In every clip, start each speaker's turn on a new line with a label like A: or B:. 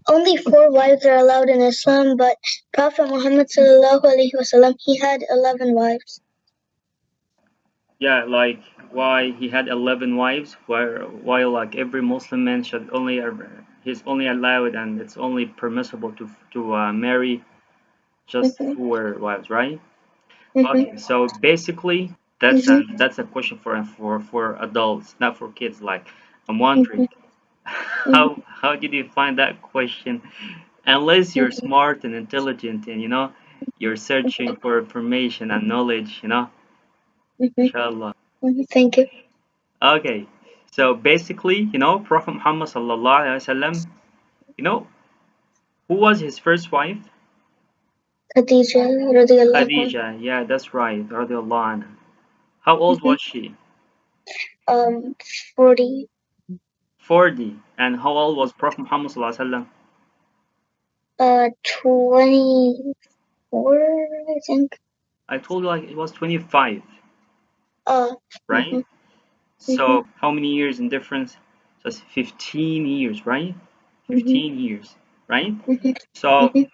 A: Only 4 wives are allowed in Islam, but Prophet Muhammad ﷺ, he had 11 wives.
B: Yeah, like why he had 11 wives, while like every Muslim man should only he's only allowed and it's only permissible to marry just
A: Mhm.
B: 4 wives, right?
A: Mhm.
B: Okay, so basically that's a question for adults, not for kids. Like I'm wondering, how did you find that question? Unless you're smart and intelligent and you're searching for information and knowledge,
A: Mhm.
B: inshallah.
A: Thank you.
B: Okay, so basically, Prophet Muhammad sallallahu alaihi wasallam, you know, who was his first wife?
A: Khadija radiallahu anha.
B: Khadija. Yeah, that's right. Radiallahu anha. How old
A: Mhm.
B: was she?
A: 40.
B: 40. And how old was Prophet Muhammad sallallahu alaihi wasallam?
A: 24, I think.
B: I told you like it was 25,
A: Uh,
B: right?
A: mhm. Mhm.
B: So how many years in difference? So it's 15 years, right?
A: Mhm.
B: 15 years, right?
A: Mhm.
B: So
A: Mhm.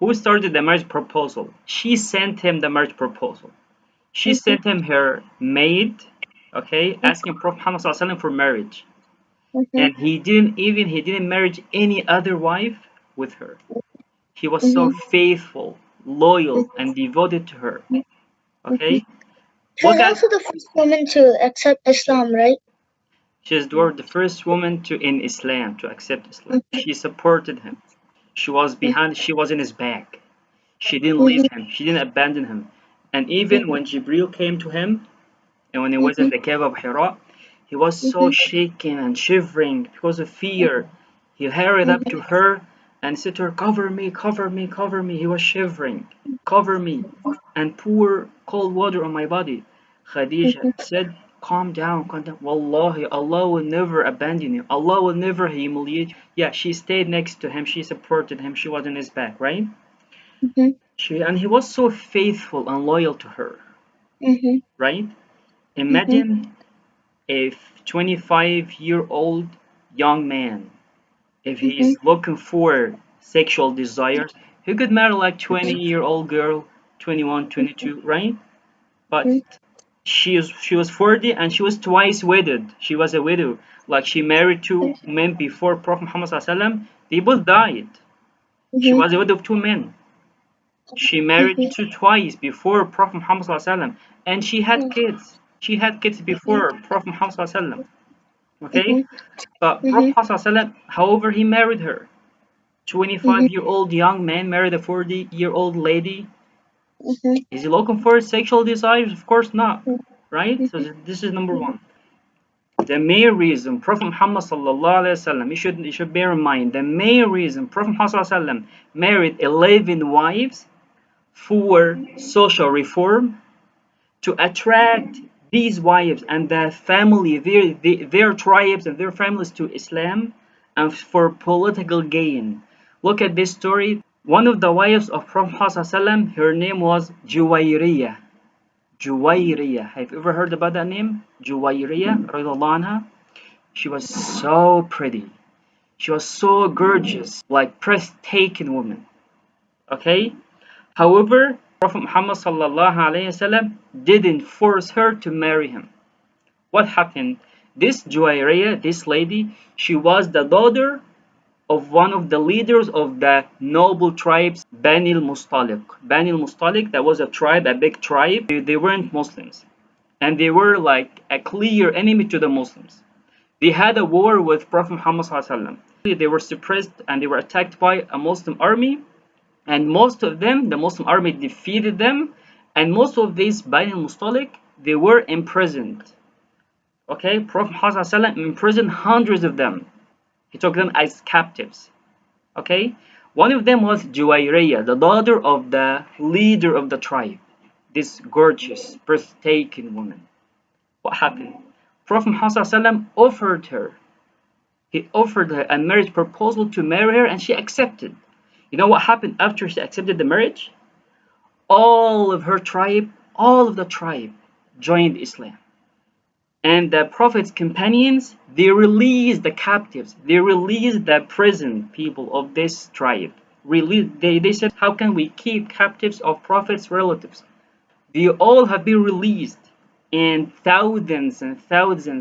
B: who started the marriage proposal? She sent him the marriage proposal. She
A: Mhm.
B: sent him her maid, okay, asking Prophet Muhammad sallallahu alaihi wasallam for marriage.
A: Mhm.
B: And he didn't marry any other wife with her. He was so
A: Mhm.
B: faithful, loyal, and devoted to her.
A: Mhm.
B: Okay?
A: She was
B: Look at
A: also the first woman to accept Islam, right?
B: she's the first woman in Islam to accept Islam.
A: Mhm.
B: She supported him.
A: Mhm.
B: She was in his back. She didn't leave
A: Mhm.
B: him. She didn't abandon him. And even
A: Mhm.
B: when Jibril came to him and when he was in
A: Mhm.
B: the cave of Hira, he was so
A: Mhm.
B: shaken and shivering because of fear. He hurried up to her and said to her, "Cover me, cover me, cover me." He was shivering. "Cover me and pour cold water on my body." Khadija
A: Mhm.
B: said, "Calm down, calm down. Wallahi, Allah will never abandon you. Allah will never humiliate you." Yeah, she stayed next to him. She supported him. She was in his back, right?
A: Mhm.
B: And he was so faithful and loyal to her,
A: Mhm.
B: right?
A: Mhm.
B: Imagine if 25-year-old young man, if
A: Mhm.
B: he's looking for sexual desires, he could marry like 20-year-old girl, 21, 22, right? But
A: Mhm.
B: she was 40 and she was twice wedded. She was a widow. Like she married two men before Prophet Muhammad sallallahu alaihi wasallam. They both died. She
A: Mhm.
B: was a widow of two men. She married
A: Mhm.
B: twice before Prophet Muhammad sallallahu alaihi wasallam, and she had
A: Mhm.
B: kids. She had kids before Prophet Muhammad sallallahu alaihi wasallam. Okay,
A: Mhm.
B: but Prophet
A: Mhm.
B: Muhammad sallallahu alaihi wasallam, however, he married her.
A: Mhm.
B: 25-year-old young man married a 40-year-old lady.
A: Mhm.
B: Is he looking for sexual desires? Of course not, right? So
A: Mhm.
B: this is number one. The main reason Prophet Muhammad sallallahu alaihi wasallam, you should bear in mind, the main reason Prophet Muhammad sallallahu alaihi wasallam married 11 wives for social reform, to attract these wives and their family, their tribes and their families to Islam, and for political gain. Look at this story. One of the wives of Prophet Muhammad, her name was Juwayriyah. Juwayriyah. Have you ever heard about that name? Juwayriyah, radiallahu anha. She was so pretty. She was so gorgeous, like breathtaking woman. Okay? However, Prophet Muhammad sallallahu alaihi wasallam didn't force her to marry him. What happened? This Juwayriyah, this lady, she was the daughter of one of the leaders of the noble tribes, Bani al-Mustaliq. Bani al-Mustaliq, that was a tribe, a big tribe. They weren't Muslims. And they were like a clear enemy to the Muslims. They had a war with Prophet Muhammad sallallahu alaihi wasallam. They were suppressed and they were attacked by a Muslim army, and most of them, the Muslim army defeated them, and most of these Bani al-Mustaliq, they were imprisoned. Okay, Prophet Muhammad imprisoned hundreds of them. He took them as captives. Okay, one of them was Juwayriyah, the daughter of the leader of the tribe, this gorgeous, breathtaking woman. What happened? Prophet Muhammad offered her. He offered her a marriage proposal to marry her, and she accepted. You know what happened after she accepted the marriage? All of the tribe joined Islam. And the Prophet's companions, they released the captives, they released the prison people of this tribe. They said, how can we keep captives of Prophet's relatives? They all have been released, and thousands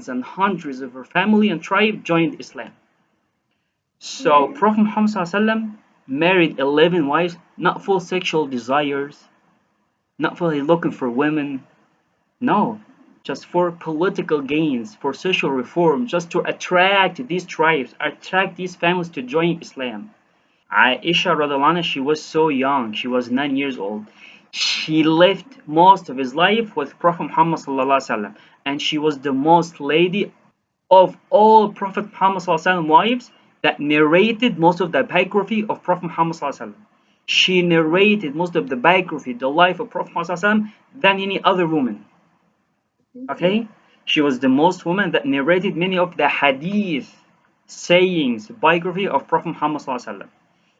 B: and hundreds of her family and tribe joined Islam. So Prophet Muhammad SAW married 11 wives, not for sexual desires, not for looking for women, no, just for political gains, for social reform, just to attract these tribes, attract these families to join Islam. Aisha Radhalana, she was so young, she was 9 years old. She lived most of his life with Prophet Muhammad sallallahu and she was the most lady of all Prophet Muhammad sallallahu wives that narrated most of the biography of Prophet Muhammad sallallahu. She narrated most of the biography, the life of Prophet Muhammad sallallahu than any other woman. Okay, she was the most woman that narrated many of the hadith sayings, biography of Prophet Muhammad sallallahu.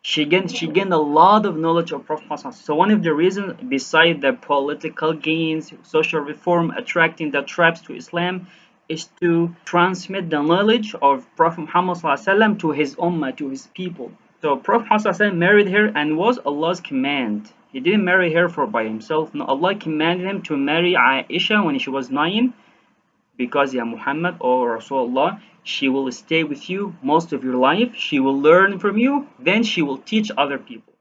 B: She gained a lot of knowledge of Prophet Muhammad. So one of the reasons, beside the political gains, social reform, attracting the tribes to Islam, is to transmit the knowledge of Prophet Muhammad sallallahu to his ummah, to his people. So Prophet Muhammad married her and was Allah's command. He didn't marry her for by himself. No, Allah commanded him to marry Aisha when she was 9, because Ya Muhammad or Rasulullah, she will stay with you most of your life. She will learn from you, then she will teach other people.